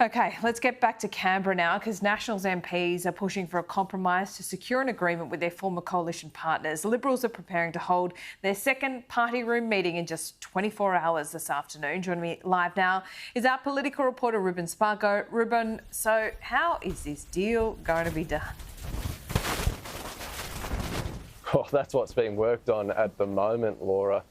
Okay, let's get back to Canberra now, because Nationals MPs are pushing for a compromise to secure an agreement with their former coalition partners. The Liberals are preparing to hold their second party room meeting in just 24 hours this afternoon. Joining me live now is our political reporter, Ruben Spargo. Ruben, so how is this deal going to be done? Oh, that's what's being worked on at the moment, Laura.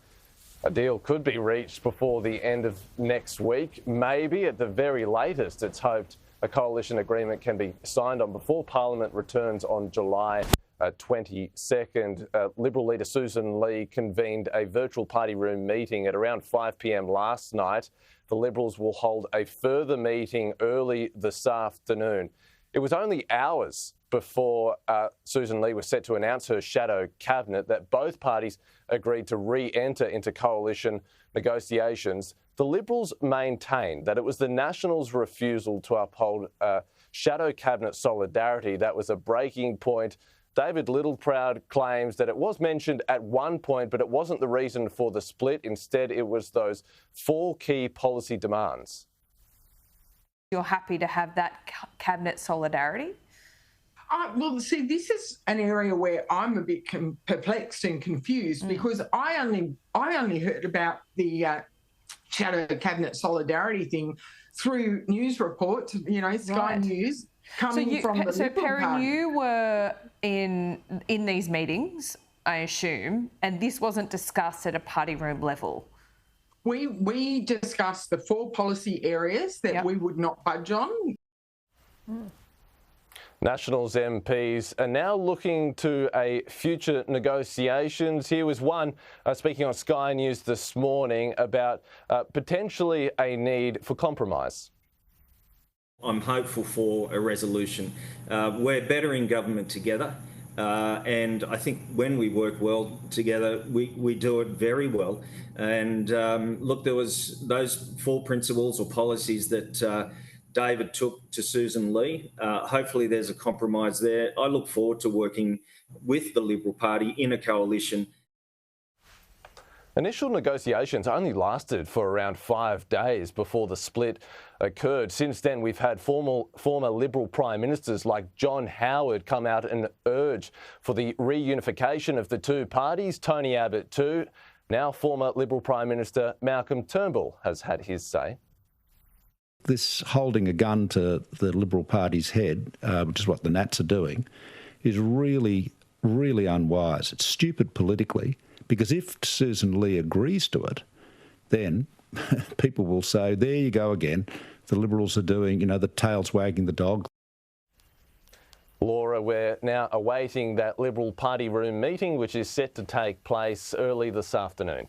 A deal could be reached before the end of next week. Maybe at the very latest, it's hoped a coalition agreement can be signed on before Parliament returns on July 22nd. Liberal leader Susan Lee convened a virtual party room meeting at around 5 p.m. last night. The Liberals will hold a further meeting early this afternoon. It was only hours before Susan Lee was set to announce her shadow cabinet that both parties agreed to re-enter into coalition negotiations. The Liberals maintained that it was the Nationals' refusal to uphold shadow cabinet solidarity that was a breaking point. David Littleproud claims that it was mentioned at one point, but it wasn't the reason for the split. Instead, it was those four key policy demands. You're happy to have that cabinet solidarity? Well, see, this is an area where I'm a bit perplexed and confused because I only heard about the shadow cabinet solidarity thing through news reports, Sky News coming from the Liberal Perrin, Party. you were in these meetings, I assume, and this wasn't discussed at a party room level. We discussed the four policy areas that we would not budge on. Nationals MPs are now looking to a future negotiations. Here was one speaking on Sky News this morning about potentially a need for compromise. I'm hopeful for a resolution. We're better in government together. And I think when we work well together, we do it very well. And look, there was those four principles or policies that David took to Susan Lee. Hopefully there's a compromise there. I look forward to working with the Liberal Party in a coalition. Initial negotiations only lasted for around 5 days before the split occurred. Since then, we've had former Liberal Prime Ministers like John Howard come out and urge for the reunification of the two parties. Tony Abbott too. Now former Liberal Prime Minister Malcolm Turnbull has had his say. This holding a gun to the Liberal Party's head, which is what the Nats are doing, is really, really unwise. It's stupid politically. Because if Susan Lee agrees to it, then people will say, there you go again. The Liberals are doing, the tail's wagging the dog. Laura, we're now awaiting that Liberal Party room meeting, which is set to take place early this afternoon.